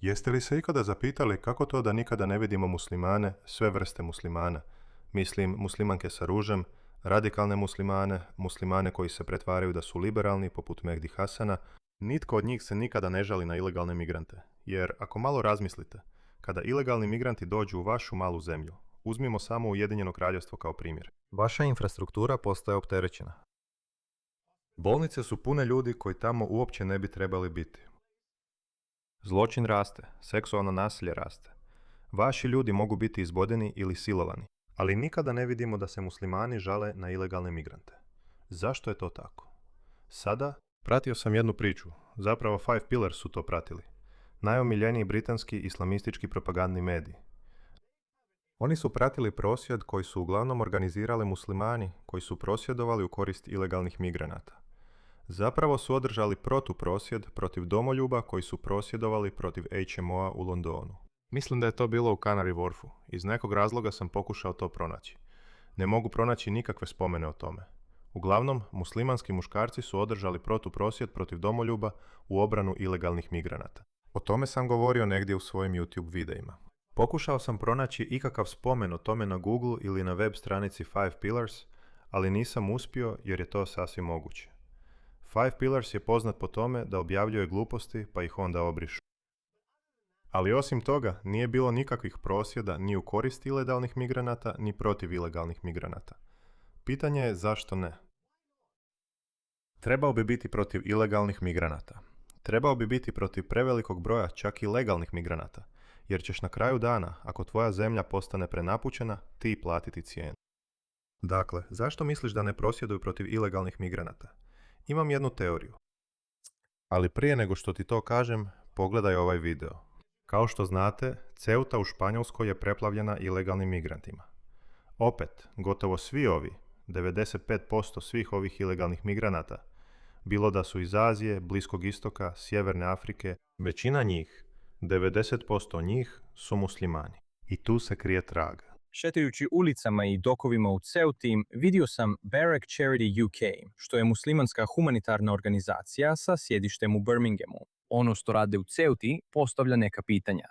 Jeste li se ikada zapitali kako to da nikada ne vidimo muslimane, sve vrste muslimana? Mislim, muslimanke sa ružem, radikalne muslimane, muslimane koji se pretvaraju da su liberalni, poput Mehdi Hasana. Nitko od njih se nikada ne žali na ilegalne migrante. Jer, ako malo razmislite, kada ilegalni migranti dođu u vašu malu zemlju, uzmimo samo Ujedinjeno Kraljevstvo kao primjer. Vaša infrastruktura postaje opterećena. Bolnice su pune ljudi koji tamo uopće ne bi trebali biti. Zločin raste, seksualno nasilje raste. Vaši ljudi mogu biti izbodeni ili silovani, ali nikada ne vidimo da se muslimani žale na ilegalne migrante. Zašto je to tako? Sada pratio sam jednu priču, zapravo Five Pillars su to pratili. Najomiljeniji britanski islamistički propagandni mediji. Oni su pratili prosvjed koji su uglavnom organizirali muslimani koji su prosvjedovali u korist ilegalnih migranata. Zapravo su održali protuprosvjed protiv domoljuba koji su prosvjedovali protiv HMO-a u Londonu. Mislim da je to bilo u Canary Wharfu. Iz nekog razloga sam pokušao to pronaći. Ne mogu pronaći nikakve spomene o tome. Uglavnom, muslimanski muškarci su održali protuprosvjed protiv domoljuba u obranu ilegalnih migranata. O tome sam govorio negdje u svojim YouTube videima. Pokušao sam pronaći ikakav spomen o tome na Google ili na web stranici Five Pillars, ali nisam uspio jer je to sasvim moguće. Five Pillars je poznat po tome da objavljuje gluposti pa ih onda obrišu. Ali osim toga, nije bilo nikakvih prosvjeda ni u korist ilegalnih migranata, ni protiv ilegalnih migranata. Pitanje je zašto ne? Trebao bi biti protiv ilegalnih migranata. Trebao bi biti protiv prevelikog broja čak i legalnih migranata, jer ćeš na kraju dana, ako tvoja zemlja postane prenapučena, ti platiti cijenu. Dakle, zašto misliš da ne prosvjeduju protiv ilegalnih migranata? Imam jednu teoriju. Ali prije nego što ti to kažem, pogledaj ovaj video. Kao što znate, Ceuta u Španjolskoj je preplavljena ilegalnim migrantima. Opet, gotovo svi ovi, 95% svih ovih ilegalnih migranata, bilo da su iz Azije, Bliskog istoka, Sjeverne Afrike, većina njih, 90% njih, su muslimani. I tu se krije trag. Šetajući ulicama i dokovima u Ceuti, vidio sam Barrack Charity UK, što je muslimanska humanitarna organizacija sa sjedištem u Birminghamu. Ono što rade u Ceuti postavlja neka pitanja.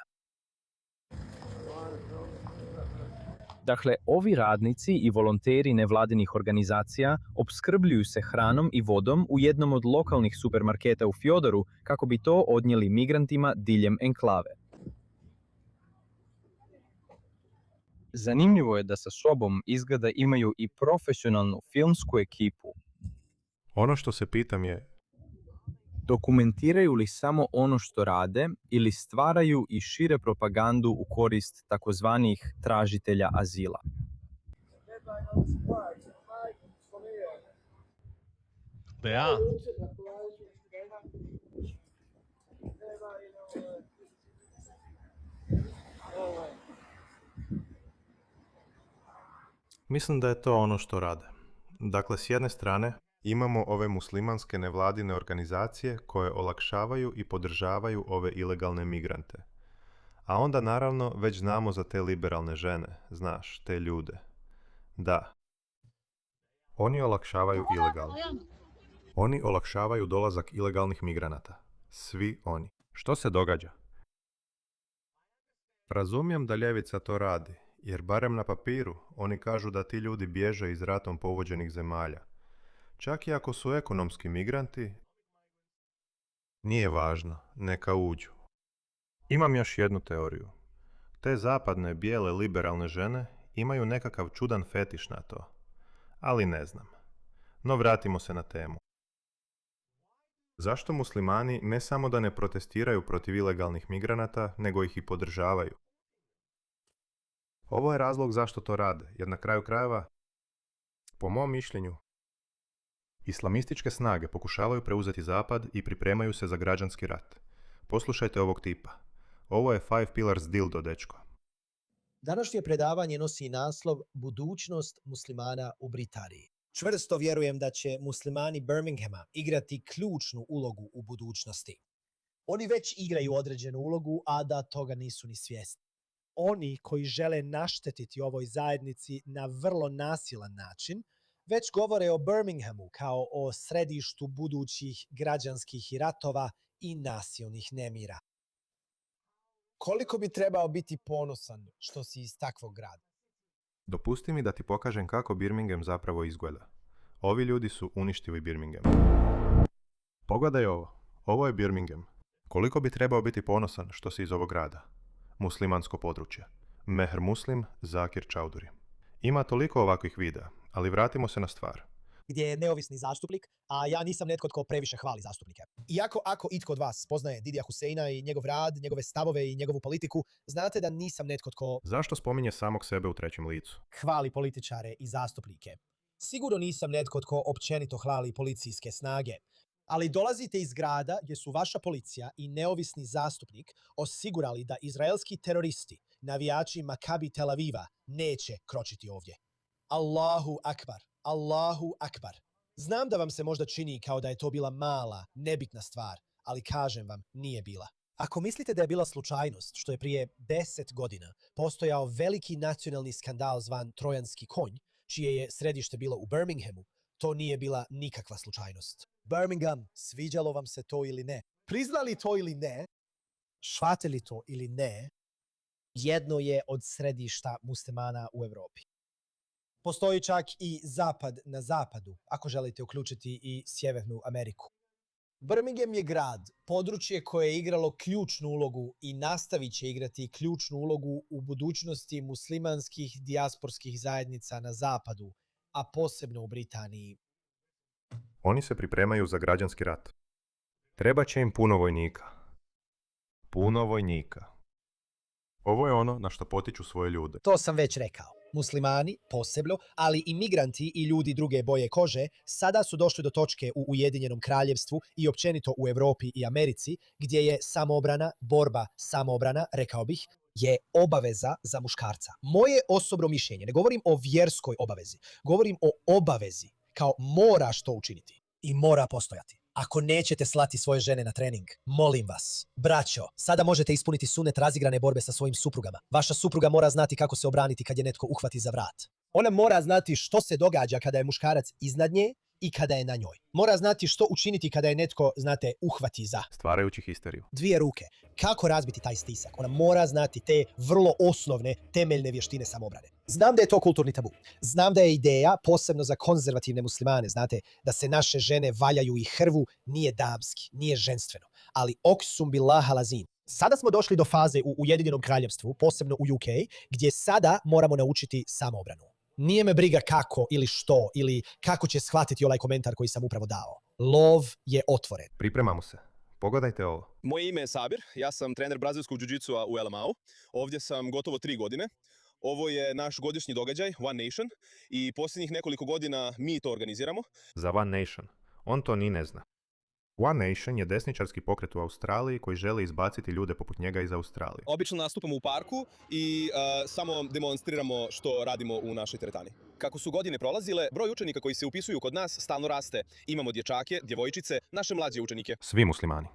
Dakle, ovi radnici i volonteri nevladinih organizacija opskrbljuju se hranom i vodom u jednom od lokalnih supermarketa u Fjodoru kako bi to odnijeli migrantima diljem enklave. Zanimljivo je da sa sobom izgleda imaju i profesionalnu filmsku ekipu. Ono što se pitam je, Dokumentiraju li samo ono što rade ili stvaraju i šire propagandu u korist takozvanih tražitelja azila? Ja, mislim da je to ono što rade. Dakle, s jedne strane, imamo ove muslimanske nevladine organizacije koje olakšavaju i podržavaju ove ilegalne migrante. A onda naravno već znamo za te liberalne žene, znaš, te ljude. Da. Oni olakšavaju ilegalno. Oni olakšavaju dolazak ilegalnih migranata. Svi oni. Što se događa? Razumijem da ljevica to radi, jer barem na papiru oni kažu da ti ljudi bježe iz ratom povođenih zemalja. Čak i ako su ekonomski migranti, nije važno, neka uđu. Imam još jednu teoriju. Te zapadne, bijele, liberalne žene imaju nekakav čudan fetiš na to. Ali ne znam. No vratimo se na temu. Zašto muslimani ne samo da ne protestiraju protiv ilegalnih migranata, nego ih i podržavaju? Ovo je razlog zašto to rade, jer na kraju krajeva, po mom mišljenju, islamističke snage pokušavaju preuzeti zapad i pripremaju se za građanski rat. Poslušajte ovog tipa. Ovo je Five Pillars dildo, dečko. Današnje predavanje nosi naslov Budućnost muslimana u Britaniji. Čvrsto vjerujem da će muslimani Birminghama igrati ključnu ulogu u budućnosti. Oni već igraju određenu ulogu, a da toga nisu ni svjesni. Oni koji žele naštetiti ovoj zajednici na vrlo nasilan način, već govore o Birminghamu kao o središtu budućih građanskih ratova i nasilnih nemira. Koliko bi trebao biti ponosan što si iz takvog grada? Dopusti mi da ti pokažem kako Birmingham zapravo izgleda. Ovi ljudi su uništili Birmingham. Pogledaj ovo. Ovo je Birmingham. Koliko bi trebao biti ponosan što si iz ovog grada? Muslimansko područje. Mehr Muslim, Zakir Čauduri. Ima toliko ovakvih videa, ali vratimo se na stvar. Gdje je neovisni zastupnik, a ja nisam netko tko previše hvali zastupnike. Iako ako itko od vas poznaje Didija Huseina i njegov rad, njegove stavove i njegovu politiku, znate da nisam netko tko Zašto spominje samog sebe u trećem licu? hvali političare i zastupnike. Sigurno nisam netko tko općenito hvali policijske snage. Ali dolazite iz grada gdje su vaša policija i neovisni zastupnik osigurali da izraelski teroristi, navijači Makabi Tel Aviva, neće kročiti ovdje. Allahu akbar, Allahu akbar. Znam da vam se možda čini kao da je to bila mala, nebitna stvar, ali kažem vam, nije bila. Ako mislite da je bila slučajnost što je prije 10 godina postojao veliki nacionalni skandal zvan Trojanski konj, čije je središte bilo u Birminghamu, to nije bila nikakva slučajnost. Birmingham, sviđalo vam se to ili ne? Priznali to ili ne? Shvatili to ili ne? Jedno je od središta muslimana u Europi. Postoji čak i zapad na zapadu, ako želite uključiti i Sjevernu Ameriku. Birmingham je grad, područje koje je igralo ključnu ulogu i nastavit će igrati ključnu ulogu u budućnosti muslimanskih dijasporskih zajednica na zapadu, a posebno u Britaniji. Oni se pripremaju za građanski rat. Treba će im puno vojnika. Puno vojnika. Ovo je ono na što potiču svoje ljude. To sam već rekao. Muslimani, posebno, ali i migranti i ljudi druge boje kože, sada su došli do točke u Ujedinjenom kraljevstvu i općenito u Europi i Americi, gdje je samoobrana, borba samoobrana, rekao bih, je obaveza za muškarca. Moje osobno mišljenje, ne govorim o vjerskoj obavezi, govorim o obavezi, kao moraš to učiniti i mora postojati. Ako nećete slati svoje žene na trening, molim vas, braćo, sada možete ispuniti sunet razigrane borbe sa svojim suprugama. Vaša supruga mora znati kako se obraniti kad je netko uhvati za vrat. Ona mora znati što se događa kada je muškarac iznad nje i kada je na njoj. Mora znati što učiniti kada je netko, znate, uhvati za Stvarajući histeriju. dvije ruke. Kako razbiti taj stisak? Ona mora znati te vrlo osnovne, temeljne vještine samoobrane. Znam da je to kulturni tabu. Znam da je ideja, posebno za konzervativne muslimane, znate, da se naše žene valjaju i hrvu, nije damski, nije ženstveno. Ali oksum billaha lazim. Sada smo došli do faze u Ujedinjenom kraljevstvu, posebno u UK, gdje sada moramo naučiti samoobranu. Nije me briga kako ili što ili kako će shvatiti ovaj komentar koji sam upravo dao. Lov je otvoren. Pripremamo se. Pogledajte ovo. Moje ime je Sabir, ja sam trener brazilskog džiu-džitsua u LMA-u. Ovdje sam gotovo 3 godine. Ovo je naš godišnji događaj, One Nation, i posljednjih nekoliko godina mi to organiziramo. Za One Nation. On to ni ne zna. One Nation je desničarski pokret u Australiji koji želi izbaciti ljude poput njega iz Australije. Obično nastupamo u parku i samo demonstriramo što radimo u našoj teretani. Kako su godine prolazile, broj učenika koji se upisuju kod nas stalno raste. Imamo dječake, djevojčice, naše mlađe učenike. Svi muslimani.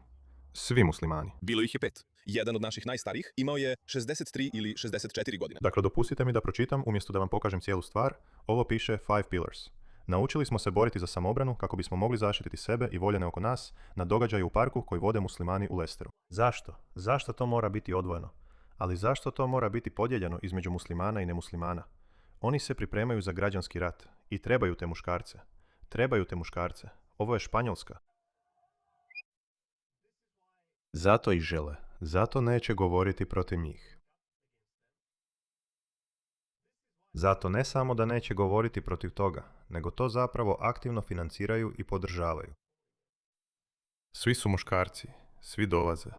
Svi muslimani. Bilo ih je 5. Jedan od naših najstarijih imao je 63 ili 64 godine. Dakle, dopustite mi da pročitam, umjesto da vam pokažem cijelu stvar, ovo piše Five Pillars. Naučili smo se boriti za samobranu kako bismo mogli zaštititi sebe i voljene oko nas na događaju u parku koji vode muslimani u Leicesteru. Zašto? Zašto to mora biti odvojeno? Ali zašto to mora biti podijeljeno između muslimana i nemuslimana? Oni se pripremaju za građanski rat i trebaju te muškarce. Trebaju te muškarce. Ovo je Španjolska. Zato ih žele. Zato neće govoriti protiv njih. Zato ne samo da neće govoriti protiv toga, nego to zapravo aktivno financiraju i podržavaju. Svi su muškarci, svi dolaze.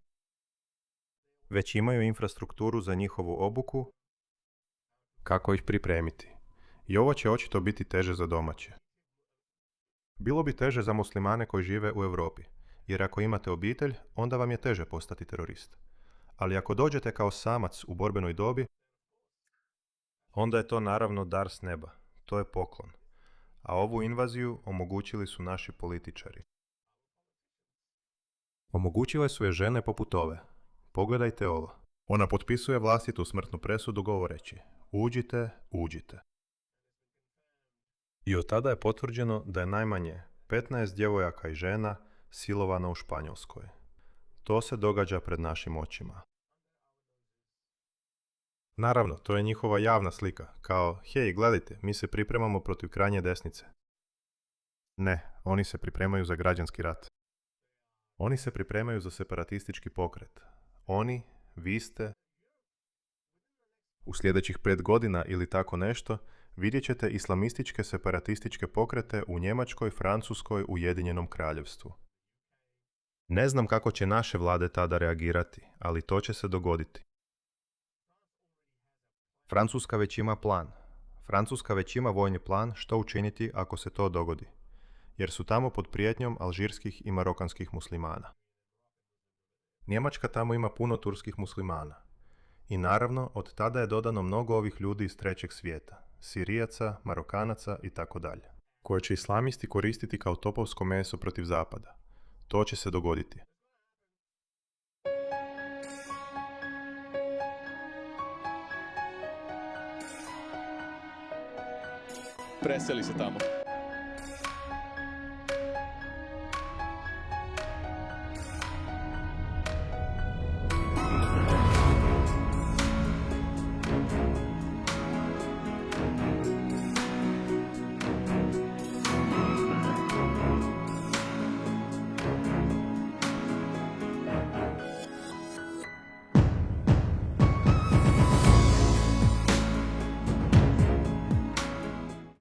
Već imaju infrastrukturu za njihovu obuku, kako ih pripremiti. I ovo će očito biti teže za domaće. Bilo bi teže za muslimane koji žive u Europi, jer ako imate obitelj, onda vam je teže postati terorist. Ali ako dođete kao samac u borbenoj dobi, onda je to naravno dar s neba. To je poklon. A ovu invaziju omogućili su naši političari. Omogućile su je žene poput ove. Pogledajte ovo. Ona potpisuje vlastitu smrtnu presudu govoreći: uđite, uđite. I od tada je potvrđeno da je najmanje 15 djevojaka i žena silovano u Španjolskoj. To se događa pred našim očima. Naravno, to je njihova javna slika, kao, hej, gledajte, mi se pripremamo protiv krajnje desnice. Ne, oni se pripremaju za građanski rat. Oni se pripremaju za separatistički pokret. Oni, vi ste... U sljedećih 5 godina ili tako nešto, vidjet ćete islamističke separatističke pokrete u Njemačkoj, Francuskoj, Ujedinjenom Kraljevstvu. Ne znam kako će naše vlade tada reagirati, ali to će se dogoditi. Francuska već ima plan. Francuska već ima vojni plan što učiniti ako se to dogodi, jer su tamo pod prijetnjom alžirskih i marokanskih muslimana. Njemačka tamo ima puno turskih muslimana. I naravno, od tada je dodano mnogo ovih ljudi iz trećeg svijeta, Sirijaca, Marokanaca i tako dalje, koje će islamisti koristiti kao topovsko meso protiv zapada. To će se dogoditi. Preseli se tamo.